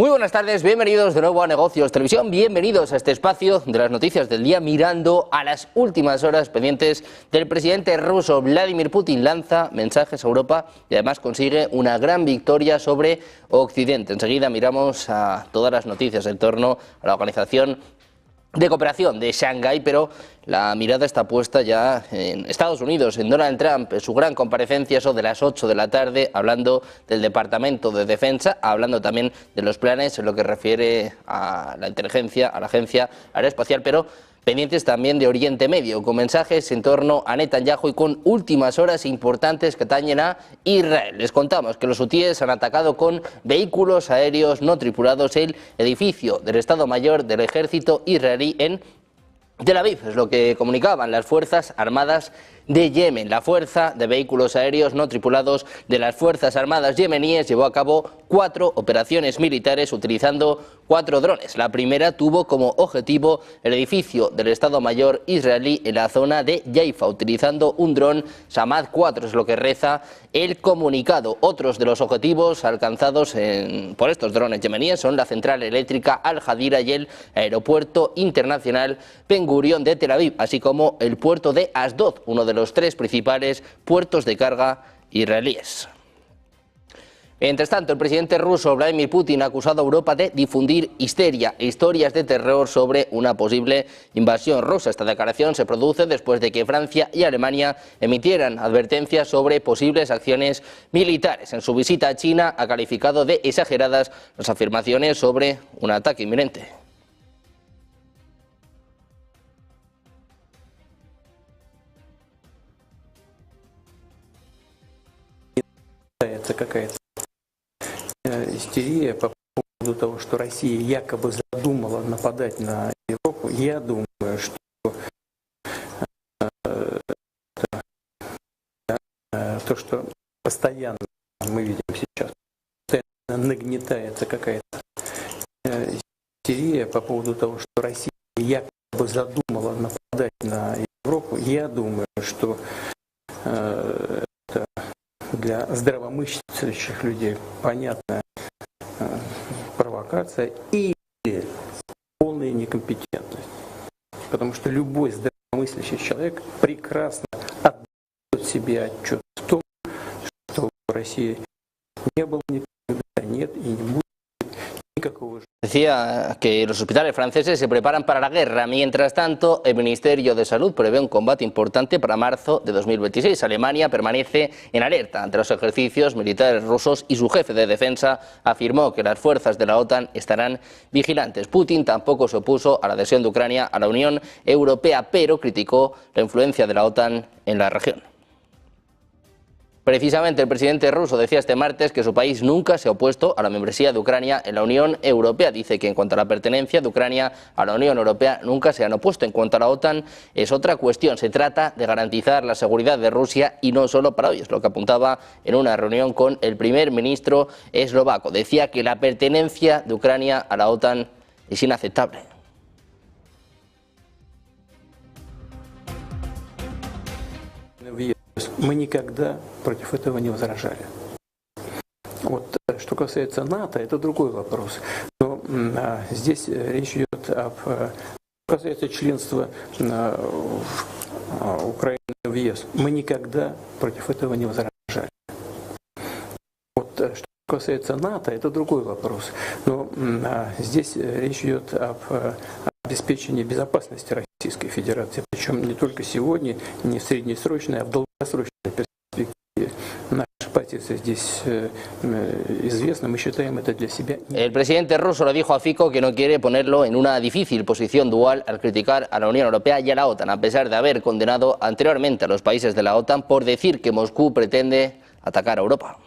Muy buenas tardes, bienvenidos de nuevo a Negocios Televisión, bienvenidos a este espacio de las noticias del día mirando a las últimas horas pendientes del presidente ruso Vladimir Putin. Lanza mensajes a Europa y además consigue una gran victoria sobre Occidente. Enseguida miramos a todas las noticias en torno a la Organización de Cooperación de Shanghái, pero la mirada está puesta ya en Estados Unidos, en Donald Trump, en su gran comparecencia, eso de las 8 de la tarde, hablando del Departamento de Defensa, hablando también de los planes en lo que refiere a la inteligencia, a la Agencia Aeroespacial, pero pendientes también de Oriente Medio, con mensajes en torno a Netanyahu y con últimas horas importantes que atañen a Israel. Les contamos que los hutíes han atacado con vehículos aéreos no tripulados el edificio del Estado Mayor del Ejército israelí en Tel Aviv. Es lo que comunicaban las Fuerzas Armadas de Yemen. La fuerza de vehículos aéreos no tripulados de las Fuerzas Armadas yemeníes llevó a cabo 4 operaciones militares utilizando 4 drones. La primera tuvo como objetivo el edificio del Estado Mayor israelí en la zona de Haifa, utilizando un dron Samad 4, es lo que reza el comunicado. Otros de los objetivos alcanzados por estos drones yemeníes son la central eléctrica Al-Hadira y el aeropuerto internacional Ben Gurion de Tel Aviv, así como el puerto de Asdod, uno de los 3 principales puertos de carga israelíes. Mientras tanto, el presidente ruso Vladimir Putin ha acusado a Europa de difundir histeria e historias de terror sobre una posible invasión rusa. Esta declaración se produce después de que Francia y Alemania emitieran advertencias sobre posibles acciones militares. En su visita a China ha calificado de exageradas las afirmaciones sobre un ataque inminente. Истерия по поводу того, что Россия якобы задумала нападать на Европу, я думаю, что то, что постоянно мы видим сейчас, постоянно нагнетается какая-то истерия по поводу того, что Россия якобы задумала нападать на Европу, я думаю, что это для здравомыслящих людей понятная провокация или полная некомпетентность. Потому что любой здравомыслящий человек прекрасно отдает себе отчет в том, что в России не было никогда, нет и не будет никакого же. Decía que los hospitales franceses se preparan para la guerra. Mientras tanto, el Ministerio de Salud prevé un combate importante para marzo de 2026. Alemania permanece en alerta ante los ejercicios militares rusos y su jefe de defensa afirmó que las fuerzas de la OTAN estarán vigilantes. Putin tampoco se opuso a la adhesión de Ucrania a la Unión Europea, pero criticó la influencia de la OTAN en la región. Precisamente el presidente ruso decía este martes que su país nunca se ha opuesto a la membresía de Ucrania en la Unión Europea. Dice que en cuanto a la pertenencia de Ucrania a la Unión Europea nunca se han opuesto. En cuanto a la OTAN es otra cuestión. Se trata de garantizar la seguridad de Rusia y no solo para hoy. Es lo que apuntaba en una reunión con el primer ministro eslovaco. Decía que la pertenencia de Ucrania a la OTAN es inaceptable. Мы никогда против этого не возражали. Вот, что касается НАТО, это другой вопрос. Но здесь речь идет об... Что касается членства Украины в ЕС, мы никогда против этого не возражали. Вот, что касается НАТО, это другой вопрос. Но здесь речь идет об обеспечении безопасности Российской Федерации. Причем не только сегодня, не в среднесрочной, а в долгосрочной перспективе. Наша позиция здесь известна, мы считаем это для себя. El presidente ruso le dijo a Fico que no quiere ponerlo en una difícil posición dual al criticar a la Unión Europea y a la OTAN, a pesar de haber condenado anteriormente a los países de la OTAN por decir que Moscú pretende atacar a Europa.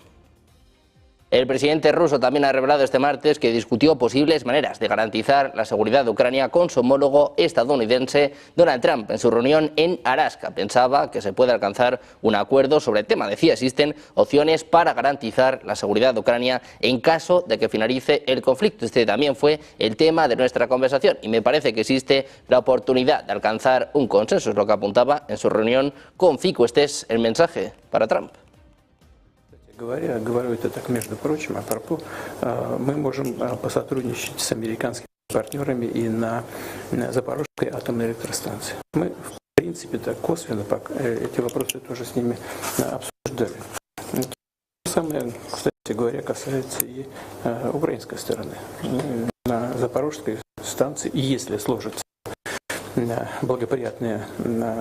El presidente ruso también ha revelado este martes que discutió posibles maneras de garantizar la seguridad de Ucrania con su homólogo estadounidense Donald Trump en su reunión en Alaska. Pensaba que se puede alcanzar un acuerdo sobre el tema. Decía, existen opciones para garantizar la seguridad de Ucrania en caso de que finalice el conflicto. Este también fue el tema de nuestra conversación y me parece que existe la oportunidad de alcanzar un consenso, es lo que apuntaba en su reunión con Fico. Este es el mensaje para Trump. Говорю это так, между прочим, апропо, мы можем посотрудничать с американскими партнерами и на Запорожской атомной электростанции. Мы, в принципе, так косвенно эти вопросы тоже с ними обсуждали. То самое, кстати говоря, касается и украинской стороны. На Запорожской станции, если сложится благоприятные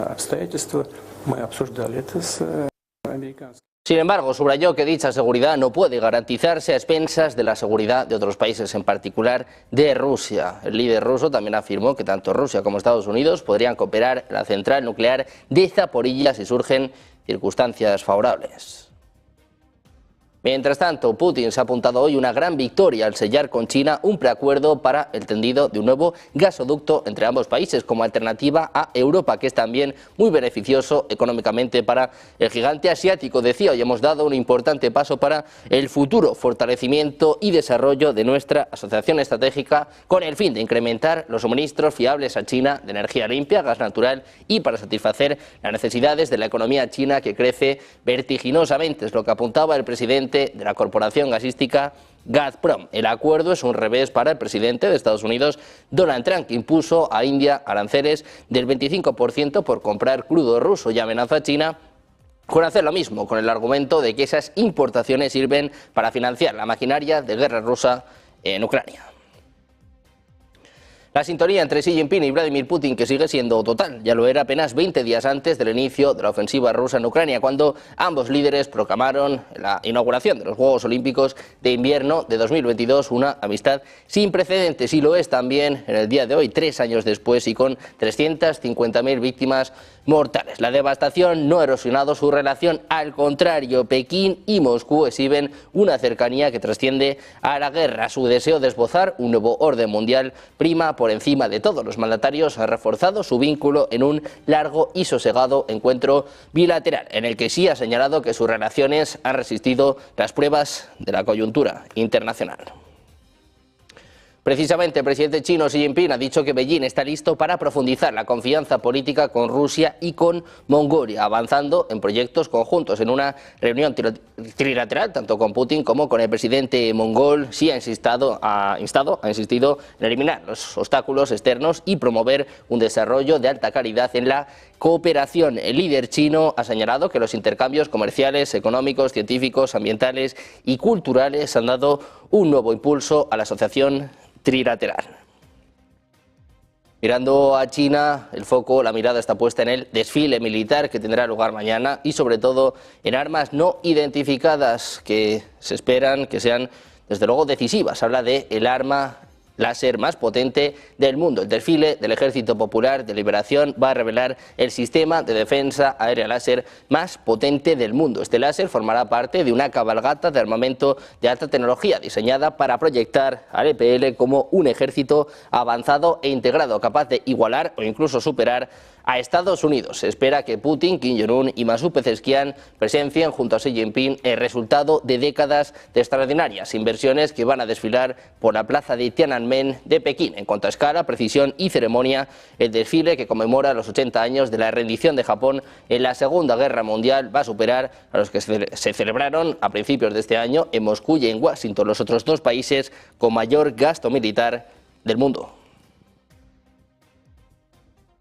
обстоятельства, мы обсуждали это с американскими. Sin embargo, subrayó que dicha seguridad no puede garantizarse a expensas de la seguridad de otros países, en particular de Rusia. El líder ruso también afirmó que tanto Rusia como Estados Unidos podrían cooperar en la central nuclear de Zaporilla si surgen circunstancias favorables. Mientras tanto, Putin se ha apuntado hoy una gran victoria al sellar con China un preacuerdo para el tendido de un nuevo gasoducto entre ambos países como alternativa a Europa, que es también muy beneficioso económicamente para el gigante asiático. Decía, hoy hemos dado un importante paso para el futuro fortalecimiento y desarrollo de nuestra asociación estratégica con el fin de incrementar los suministros fiables a China de energía limpia, gas natural y para satisfacer las necesidades de la economía china que crece vertiginosamente. Es lo que apuntaba el presidente de la corporación gasística Gazprom. El acuerdo es un revés para el presidente de Estados Unidos, Donald Trump, que impuso a India aranceles del 25% por comprar crudo ruso y amenaza a China con hacer lo mismo, con el argumento de que esas importaciones sirven para financiar la maquinaria de guerra rusa en Ucrania. La sintonía entre Xi Jinping y Vladimir Putin, que sigue siendo total, ya lo era apenas 20 días antes del inicio de la ofensiva rusa en Ucrania, cuando ambos líderes proclamaron la inauguración de los Juegos Olímpicos de Invierno de 2022, una amistad sin precedentes, y lo es también en el día de hoy, 3 años después y con 350.000 víctimas mortales. La devastación no ha erosionado su relación, al contrario, Pekín y Moscú exhiben una cercanía que trasciende a la guerra. Su deseo de esbozar un nuevo orden mundial prima por encima de todos. Los mandatarios han reforzado su vínculo en un largo y sosegado encuentro bilateral, en el que Xi ha señalado que sus relaciones han resistido las pruebas de la coyuntura internacional. Precisamente el presidente chino Xi Jinping ha dicho que Beijing está listo para profundizar la confianza política con Rusia y con Mongolia, avanzando en proyectos conjuntos. En una reunión trilateral, tanto con Putin como con el presidente mongol, Xi ha insistido en eliminar los obstáculos externos y promover un desarrollo de alta calidad en la cooperación. El líder chino ha señalado que los intercambios comerciales, económicos, científicos, ambientales y culturales han dado un nuevo impulso a la asociación trilateral. Mirando a China, el foco, la mirada está puesta en el desfile militar que tendrá lugar mañana y sobre todo en armas no identificadas que se esperan que sean desde luego decisivas. Habla de el arma láser más potente del mundo. El desfile del Ejército Popular de Liberación va a revelar el sistema de defensa aérea láser más potente del mundo. Este láser formará parte de una cabalgata de armamento de alta tecnología diseñada para proyectar al EPL como un ejército avanzado e integrado, capaz de igualar o incluso superar a Estados Unidos. Se espera que Putin, Kim Jong-un y Masud Pezeshkian presencien junto a Xi Jinping el resultado de décadas de extraordinarias inversiones que van a desfilar por la plaza de Tiananmen de Pekín. En cuanto a escala, precisión y ceremonia, el desfile, que conmemora los 80 años de la rendición de Japón en la Segunda Guerra Mundial, va a superar a los que se celebraron a principios de este año en Moscú y en Washington, los otros dos países con mayor gasto militar del mundo.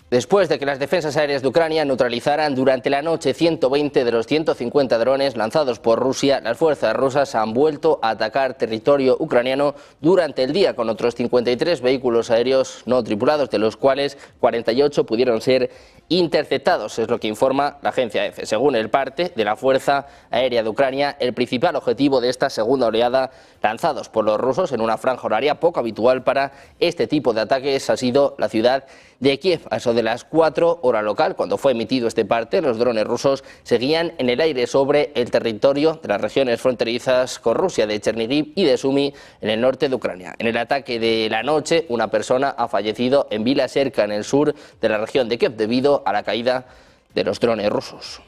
Después de que las defensas aéreas de Ucrania neutralizaran durante la noche 120 de los 150 drones lanzados por Rusia, las fuerzas rusas han vuelto a atacar territorio ucraniano durante el día con otros 53 vehículos aéreos no tripulados, de los cuales 48 pudieron ser interceptados, es lo que informa la agencia EFE. Según el parte de la Fuerza Aérea de Ucrania, el principal objetivo de esta segunda oleada lanzados por los rusos en una franja horaria poco habitual para este tipo de ataques ha sido la ciudad de Kiev. A eso de las 4 horas local, cuando fue emitido este parte, los drones rusos seguían en el aire sobre el territorio de las regiones fronterizas con Rusia, de Chernihiv y de Sumy, en el norte de Ucrania. En el ataque de la noche, una persona ha fallecido en Vila Serka, en el sur de la región de Kiev, debido a la caída de los drones rusos.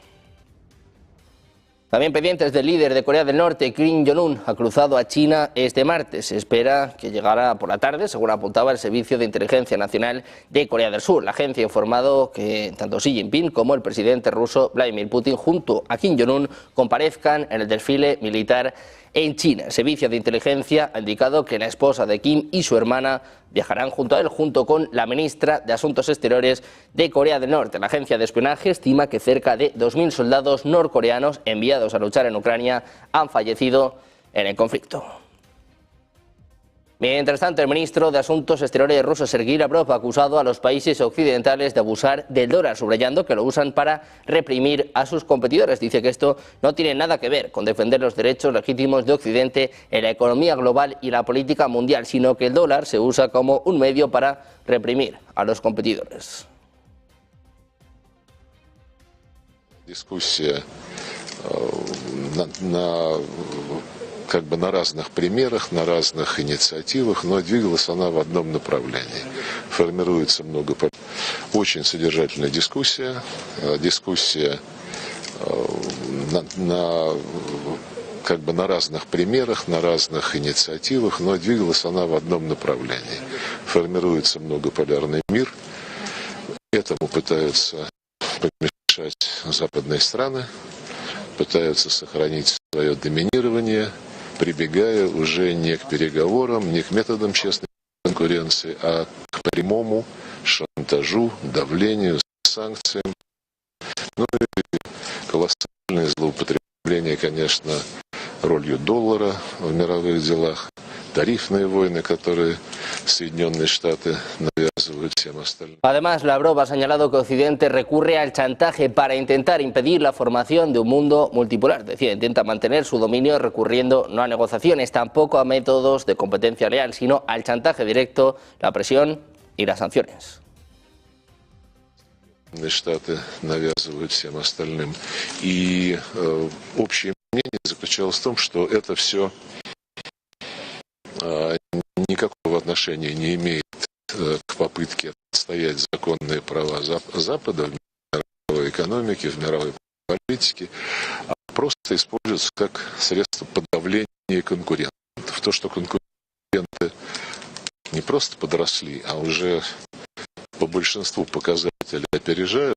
También pendientes del líder de Corea del Norte, Kim Jong-un, ha cruzado a China este martes. Se espera que llegara por la tarde, según apuntaba el Servicio de Inteligencia Nacional de Corea del Sur. La agencia ha informado que tanto Xi Jinping como el presidente ruso Vladimir Putin, junto a Kim Jong-un, comparezcan en el desfile militar en China. El Servicio de Inteligencia ha indicado que la esposa de Kim y su hermana viajarán junto a él, junto con la ministra de Asuntos Exteriores de Corea del Norte. La agencia de espionaje estima que cerca de 2.000 soldados norcoreanos enviados a luchar en Ucrania han fallecido en el conflicto. Mientras tanto, el ministro de Asuntos Exteriores ruso, Sergei Lavrov, ha acusado a los países occidentales de abusar del dólar, subrayando que lo usan para reprimir a sus competidores. Dice que esto no tiene nada que ver con defender los derechos legítimos de Occidente en la economía global y la política mundial, sino que el dólar se usa como un medio para reprimir a los competidores. Дискуссия на разных примерах, на разных инициативах, но двигалась она в одном направлении. Формируется много... Очень содержательная дискуссия, на разных примерах, на разных инициативах, но двигалась она в одном направлении. Формируется многополярный мир. Этому пытаются помешать западные страны, пытаются сохранить свое доминирование, прибегая уже не к переговорам, не к методам честной конкуренции, а к прямому шантажу, давлению, санкциям. Ну и колоссальное злоупотребление, конечно, ролью доллара в мировых делах, тарифные войны, которые Соединенные Штаты навязывают всем остальным. Además, Lavrov ha señalado que Occidente recurre al chantaje para intentar impedir la formación de un mundo multipolar. Decía, intenta mantener su dominio recurriendo no a negociaciones, tampoco a métodos de competencia leal, sino al chantaje directo, la presión y las sanciones. Штаты навязывают всем остальным. И общее мнение заключалось в том, что это все никакого отношения не имеет к попытке отстоять законные права Запада в мировой экономике, в мировой политике, а просто используется как средство подавления конкурентов. То, что конкуренты не просто подросли, а уже по большинству показателей опережают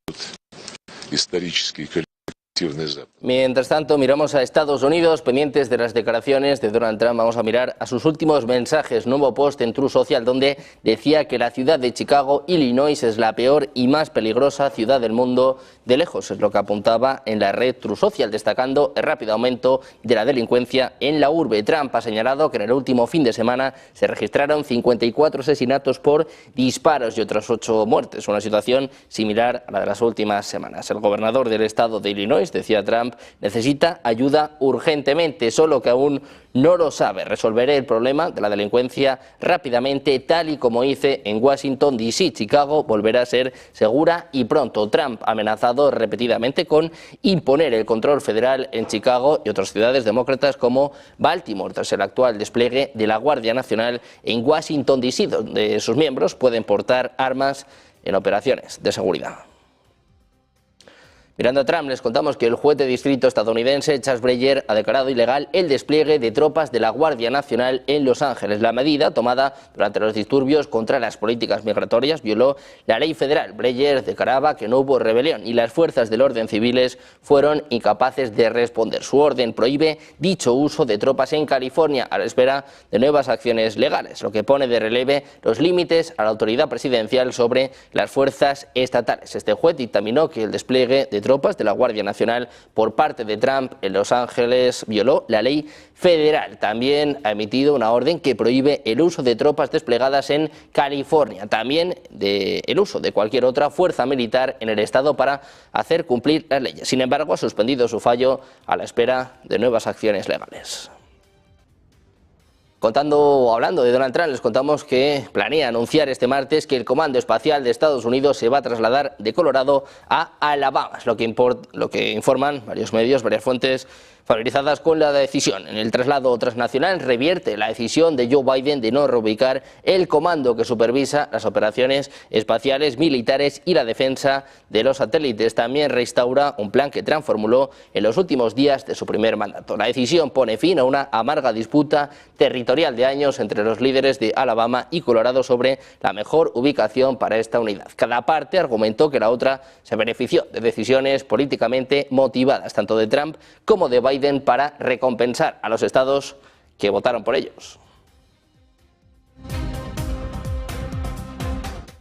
исторический коллективный Запад. Mientras tanto, miramos a Estados Unidos, pendientes de las declaraciones de Donald Trump. Vamos a mirar a sus últimos mensajes. Nuevo post en Truth Social donde decía que la ciudad de Chicago, Illinois, es la peor y más peligrosa ciudad del mundo de lejos. Es lo que apuntaba en la red Truth Social, destacando el rápido aumento de la delincuencia en la urbe. Trump ha señalado que en el último fin de semana se registraron 54 asesinatos por disparos y otras 8 muertes, una situación similar a la de las últimas semanas. El gobernador del estado de Illinois, decía Trump, necesita ayuda urgentemente, solo que aún no lo sabe. Resolveré el problema de la delincuencia rápidamente, tal y como hice en Washington, D.C. Chicago volverá a ser segura y pronto. Trump ha amenazado repetidamente con imponer el control federal en Chicago y otras ciudades demócratas como Baltimore, tras el actual despliegue de la Guardia Nacional en Washington, D.C., donde sus miembros pueden portar armas en operaciones de seguridad. Mirando a Trump, les contamos que el juez de distrito estadounidense Charles Breyer ha declarado ilegal el despliegue de tropas de la Guardia Nacional en Los Ángeles. La medida, tomada durante los disturbios contra las políticas migratorias, violó la ley federal. Breyer declaraba que no hubo rebelión y las fuerzas del orden civiles fueron incapaces de responder. Su orden prohíbe dicho uso de tropas en California a la espera de nuevas acciones legales, lo que pone de relieve los límites a la autoridad presidencial sobre las fuerzas estatales. Este juez dictaminó que el despliegue de tropas de la Guardia Nacional por parte de Trump en Los Ángeles violó la ley federal. También ha emitido una orden que prohíbe el uso de tropas desplegadas en California, también el uso de cualquier otra fuerza militar en el estado para hacer cumplir las leyes. Sin embargo, ha suspendido su fallo a la espera de nuevas acciones legales. Hablando de Donald Trump, les contamos que planea anunciar este martes que el Comando Espacial de Estados Unidos se va a trasladar de Colorado a Alabama. Es lo que informan varios medios, varias fuentes Familiarizadas con la decisión, en el traslado transnacional revierte la decisión de Joe Biden de no reubicar el comando que supervisa las operaciones espaciales militares y la defensa de los satélites. También restaura un plan que Trump formuló en los últimos días de su primer mandato. La decisión pone fin a una amarga disputa territorial de años entre los líderes de Alabama y Colorado sobre la mejor ubicación para esta unidad. Cada parte argumentó que la otra se benefició de decisiones políticamente motivadas, tanto de Trump como de Biden, para recompensar a los estados que votaron por ellos.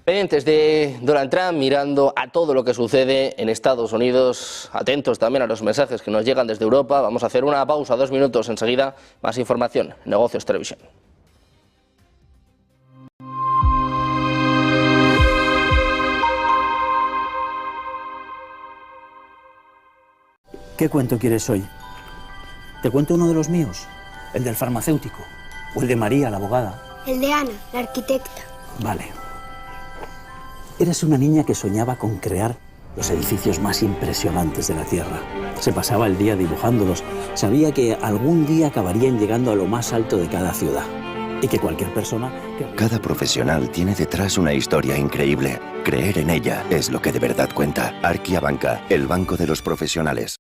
Pendientes de Donald Trump, mirando a todo lo que sucede en Estados Unidos, atentos también a los mensajes que nos llegan desde Europa. Vamos a hacer una pausa, 2 minutos, enseguida más información, Negocios Televisión. ¿Qué cuento quieres hoy? ¿Te cuento uno de los míos? ¿El del farmacéutico? ¿O el de María, la abogada? El de Ana, la arquitecta. Vale. Eres una niña que soñaba con crear los edificios más impresionantes de la Tierra. Se pasaba el día dibujándolos. Sabía que algún día acabarían llegando a lo más alto de cada ciudad. Y que cualquier persona... Cada profesional tiene detrás una historia increíble. Creer en ella es lo que de verdad cuenta. Arquia Banca, el banco de los profesionales.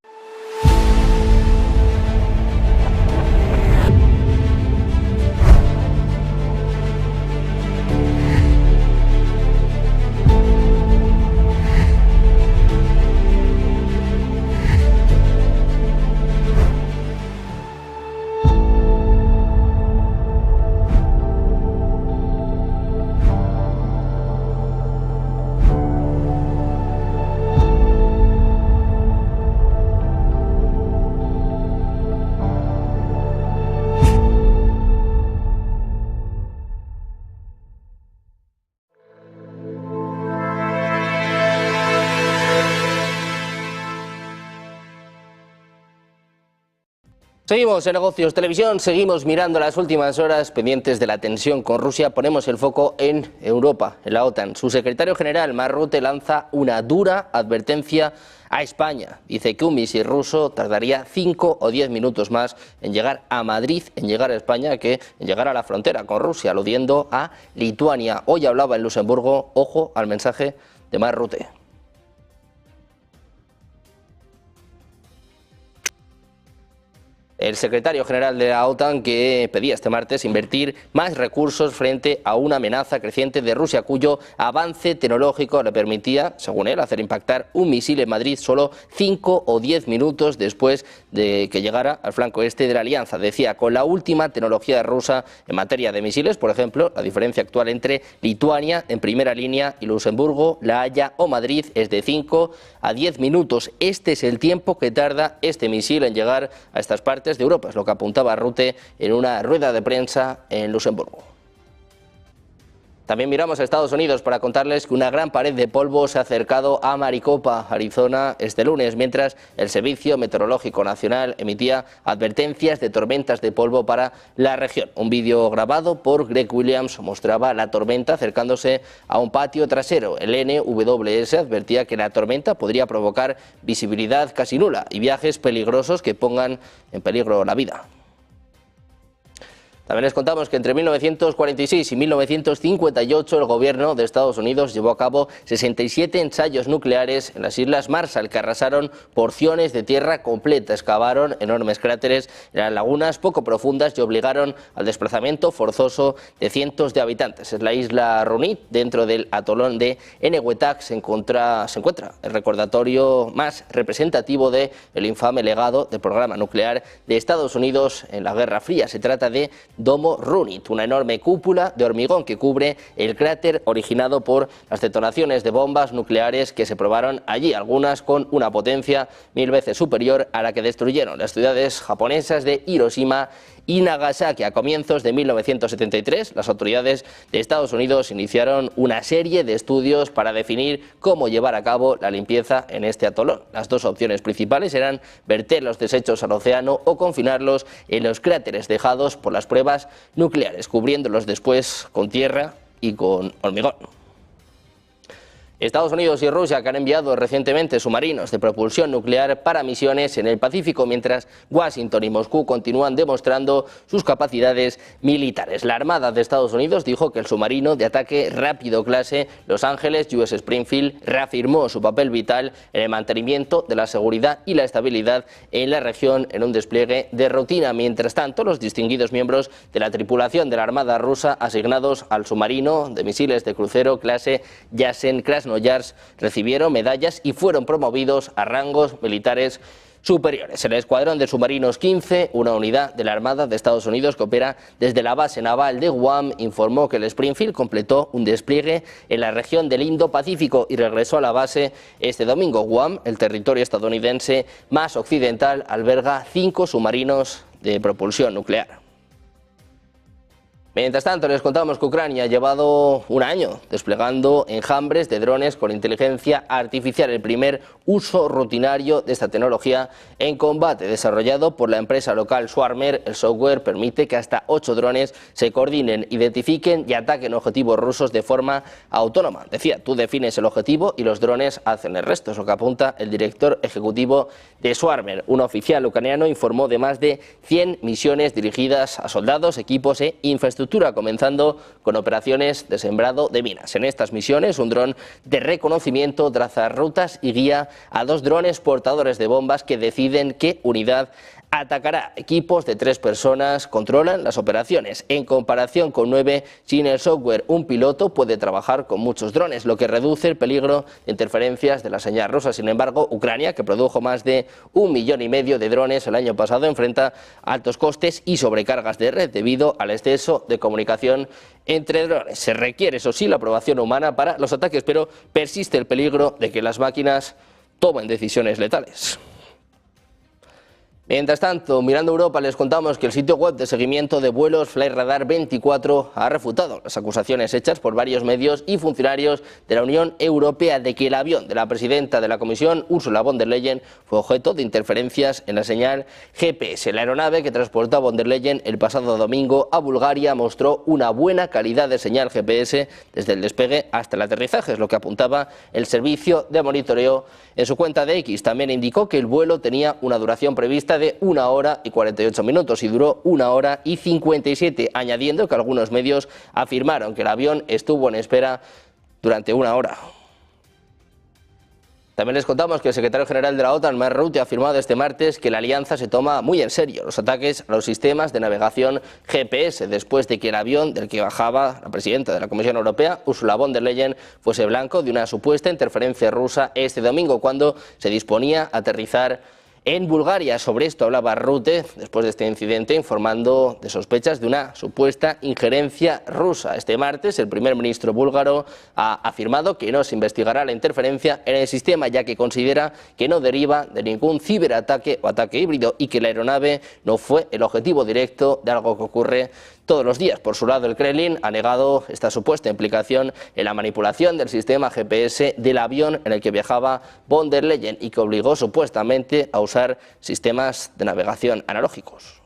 Seguimos en Negocios Televisión, seguimos mirando las últimas horas pendientes de la tensión con Rusia. Ponemos el foco en Europa, en la OTAN. Su secretario general, Mark Rutte, lanza una dura advertencia a España. Dice que un misil ruso tardaría 5 o 10 minutos más en llegar a Madrid, en llegar a España, que en llegar a la frontera con Rusia, aludiendo a Lituania. Hoy hablaba en Luxemburgo, ojo al mensaje de Mark Rutte. El secretario general de la OTAN, que pedía este martes invertir más recursos frente a una amenaza creciente de Rusia, cuyo avance tecnológico le permitía, según él, hacer impactar un misil en Madrid solo 5 o 10 minutos después de que llegara al flanco este de la alianza. Decía, con la última tecnología rusa en materia de misiles, por ejemplo, la diferencia actual entre Lituania en primera línea y Luxemburgo, La Haya o Madrid es de 5 a 10 minutos. Este es el tiempo que tarda este misil en llegar a estas partes de Europa, es lo que apuntaba Rutte en una rueda de prensa en Luxemburgo. También miramos a Estados Unidos para contarles que una gran pared de polvo se ha acercado a Maricopa, Arizona, este lunes, mientras el Servicio Meteorológico Nacional emitía advertencias de tormentas de polvo para la región. Un vídeo grabado por Greg Williams mostraba la tormenta acercándose a un patio trasero. El NWS advertía que la tormenta podría provocar visibilidad casi nula y viajes peligrosos que pongan en peligro la vida. También les contamos que entre 1946 y 1958 el gobierno de Estados Unidos llevó a cabo 67 ensayos nucleares en las Islas Marshall que arrasaron porciones de tierra completa, excavaron enormes cráteres en las lagunas poco profundas y obligaron al desplazamiento forzoso de cientos de habitantes. En la isla Roanoke, dentro del atolón de Enewetak, se encuentra el recordatorio más representativo del infame legado del programa nuclear de Estados Unidos en la Guerra Fría. Se trata de Domo Roanoke, una enorme cúpula de hormigón que cubre el cráter originado por las detonaciones de bombas nucleares que se probaron allí, algunas con una potencia 1000 veces superior a la que destruyeron las ciudades japonesas de Hiroshima y Nagasaki. A comienzos de 1973, las autoridades de Estados Unidos iniciaron una serie de estudios para definir cómo llevar a cabo la limpieza en este atolón. Las dos opciones principales eran verter los desechos al océano o confinarlos en los cráteres dejados por las pruebas nucleares, cubriéndolos después con tierra y con hormigón. Estados Unidos y Rusia, que han enviado recientemente submarinos de propulsión nuclear para misiones en el Pacífico, mientras Washington y Moscú continúan demostrando sus capacidades militares. La Armada de Estados Unidos dijo que el submarino de ataque rápido clase Los Ángeles USS Springfield reafirmó su papel vital en el mantenimiento de la seguridad y la estabilidad en la región en un despliegue de rutina. Mientras tanto, los distinguidos miembros de la tripulación de la Armada rusa asignados al submarino de misiles de crucero clase Yasen Krasnoyarsk recibieron medallas y fueron promovidos a rangos militares superiores. El escuadrón de submarinos 15, una unidad de la Armada de Estados Unidos que opera desde la base naval de Guam, informó que el Springfield completó un despliegue en la región del Indo-Pacífico y regresó a la base este domingo. Guam, el territorio estadounidense más occidental, alberga 5 submarinos de propulsión nuclear. Mientras tanto, les contamos que Ucrania ha llevado un año desplegando enjambres de drones con inteligencia artificial, el primer uso rutinario de esta tecnología en combate. Desarrollado por la empresa local Swarmer, el software permite que hasta 8 drones se coordinen, identifiquen y ataquen objetivos rusos de forma autónoma. Decía, tú defines el objetivo y los drones hacen el resto, es lo que apunta el director ejecutivo de Swarmer. Un oficial ucraniano informó de más de 100 misiones dirigidas a soldados, equipos e infraestructura, comenzando con operaciones de sembrado de minas. En estas misiones, un dron de reconocimiento traza rutas y guía a 2 drones portadores de bombas que deciden qué unidad atacará. Equipos de 3 personas controlan las operaciones. En comparación con 9 sin el software, un piloto puede trabajar con muchos drones, lo que reduce el peligro de interferencias de la señal rusa. Sin embargo, Ucrania, que produjo más de 1,5 millones de drones el año pasado, enfrenta altos costes y sobrecargas de red debido al exceso de comunicación entre drones. Se requiere, eso sí, la aprobación humana para los ataques, pero persiste el peligro de que las máquinas tomen decisiones letales. Mientras tanto, mirando Europa, les contamos que el sitio web de seguimiento de vuelos Flightradar 24 ha refutado las acusaciones hechas por varios medios y funcionarios de la Unión Europea de que el avión de la presidenta de la Comisión, Ursula von der Leyen, fue objeto de interferencias en la señal GPS. La aeronave que transportó a von der Leyen el pasado domingo a Bulgaria mostró una buena calidad de señal GPS desde el despegue hasta el aterrizaje, es lo que apuntaba el servicio de monitoreo en su cuenta de X. También indicó que el vuelo tenía una duración prevista de 1 hora y 48 minutos y duró 1 hora y 57, añadiendo que algunos medios afirmaron que el avión estuvo en espera durante 1 hora. También les contamos que el secretario general de la OTAN, Mark Rutte, ha afirmado este martes que la alianza se toma muy en serio los ataques a los sistemas de navegación GPS, después de que el avión del que bajaba la presidenta de la Comisión Europea, Ursula von der Leyen, fuese blanco de una supuesta interferencia rusa este domingo, cuando se disponía a aterrizar en Bulgaria. Sobre esto hablaba Rutte después de este incidente, informando de sospechas de una supuesta injerencia rusa. Este martes, el primer ministro búlgaro ha afirmado que no se investigará la interferencia en el sistema, ya que considera que no deriva de ningún ciberataque o ataque híbrido y que la aeronave no fue el objetivo directo de algo que ocurre todos los días. Por su lado, el Kremlin ha negado esta supuesta implicación en la manipulación del sistema GPS del avión en el que viajaba von der Leyen y que obligó supuestamente a usar sistemas de navegación analógicos.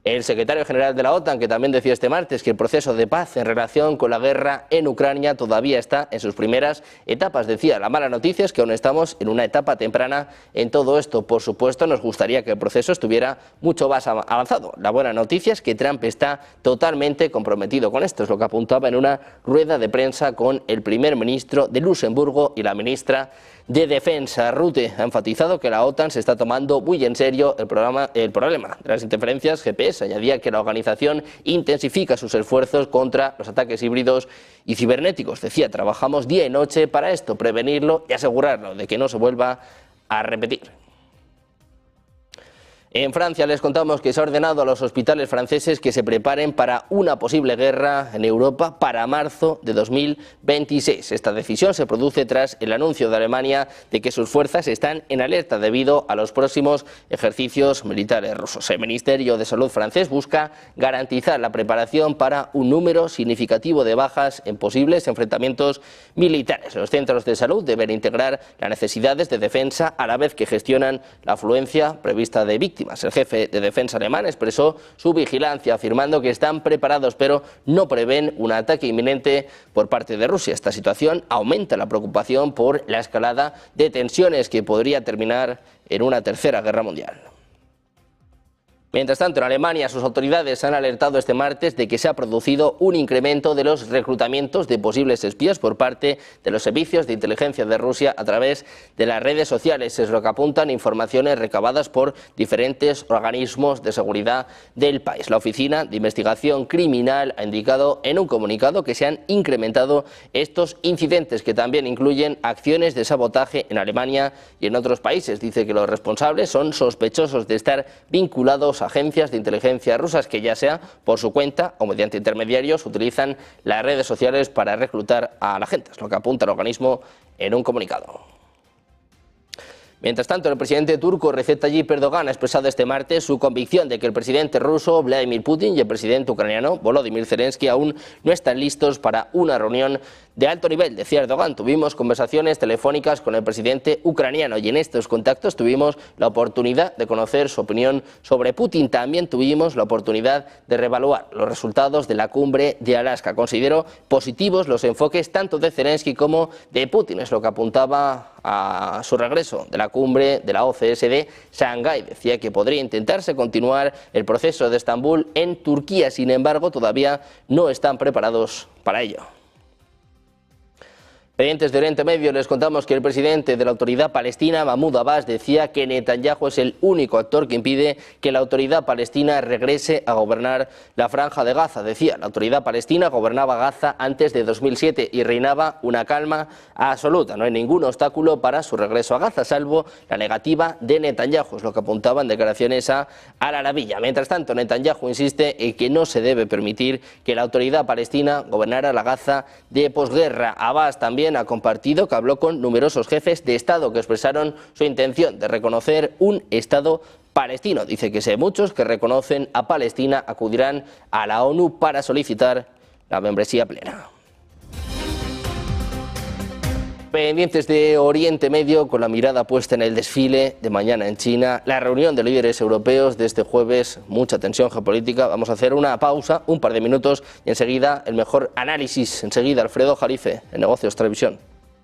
El secretario general de la OTAN, que también decía este martes que el proceso de paz en relación con la guerra en Ucrania todavía está en sus primeras etapas. Decía, la mala noticia es que aún estamos en una etapa temprana en todo esto. Por supuesto, nos gustaría que el proceso estuviera mucho más avanzado. La buena noticia es que Trump está totalmente comprometido con esto. Es lo que apuntaba en una rueda de prensa con el primer ministro de Luxemburgo y la ministra de Defensa. Rutte ha enfatizado que la OTAN se está tomando muy en serio el problema de las interferencias GPS. Añadía que la organización intensifica sus esfuerzos contra los ataques híbridos y cibernéticos. Decía, trabajamos día y noche para esto, prevenirlo y asegurarlo de que no se vuelva a repetir. En Francia les contamos que se ha ordenado a los hospitales franceses que se preparen para una posible guerra en Europa para marzo de 2026. Esta decisión se produce tras el anuncio de Alemania de que sus fuerzas están en alerta debido a los próximos ejercicios militares rusos. El Ministerio de Salud francés busca garantizar la preparación para un número significativo de bajas en posibles enfrentamientos militares. Los centros de salud deben integrar las necesidades de defensa a la vez que gestionan la afluencia prevista de víctimas. víctimas. El jefe de defensa alemán expresó su vigilancia, afirmando que están preparados, pero no prevén un ataque inminente por parte de Rusia. Esta situación aumenta la preocupación por la escalada de tensiones que podría terminar en una tercera guerra mundial. Mientras tanto, en Alemania, sus autoridades han alertado este martes de que se ha producido un incremento de los reclutamientos de posibles espías por parte de los servicios de inteligencia de Rusia a través de las redes sociales. Es lo que apuntan informaciones recabadas por diferentes organismos de seguridad del país. La Oficina de Investigación Criminal ha indicado en un comunicado que se han incrementado estos incidentes, que también incluyen acciones de sabotaje en Alemania y en otros países. Dice que los responsables son sospechosos de estar vinculados a agencias de inteligencia rusas que, ya sea por su cuenta o mediante intermediarios, utilizan las redes sociales para reclutar a la gente. Es lo que apunta el organismo en un comunicado. Mientras tanto, el presidente turco Recep Tayyip Erdogan ha expresado este martes su convicción de que el presidente ruso Vladimir Putin y el presidente ucraniano Volodymyr Zelensky aún no están listos para una reunión de alto nivel. Decía Erdogan: tuvimos conversaciones telefónicas con el presidente ucraniano y en estos contactos tuvimos la oportunidad de conocer su opinión sobre Putin. También tuvimos la oportunidad de reevaluar los resultados de la cumbre de Alaska. Considero positivos los enfoques tanto de Zelensky como de Putin. Es lo que apuntaba a su regreso de la cumbre de la OCS de Shanghái. Decía que podría intentarse continuar el proceso de Estambul en Turquía. Sin embargo, todavía no están preparados para ello. Pendientes de Oriente Medio, les contamos que el presidente de la Autoridad Palestina, Mahmoud Abbas, decía que Netanyahu es el único actor que impide que la Autoridad Palestina regrese a gobernar la Franja de Gaza. Decía: la Autoridad Palestina gobernaba Gaza antes de 2007 y reinaba una calma absoluta. No hay ningún obstáculo para su regreso a Gaza, salvo la negativa de Netanyahu, es lo que apuntaban declaraciones a Al Arabiya. Mientras tanto, Netanyahu insiste en que no se debe permitir que la Autoridad Palestina gobernara la Gaza de posguerra. Abbas también ha compartido que habló con numerosos jefes de Estado que expresaron su intención de reconocer un Estado palestino. Dice que si hay muchos que reconocen a Palestina, acudirán a la ONU para solicitar la membresía plena. Pendientes de Oriente Medio, con la mirada puesta en el desfile de mañana en China, la reunión de líderes europeos de este jueves, mucha tensión geopolítica. Vamos a hacer una pausa, un par de minutos, y enseguida el mejor análisis. Enseguida, Alfredo Jalife, en Negocios Televisión.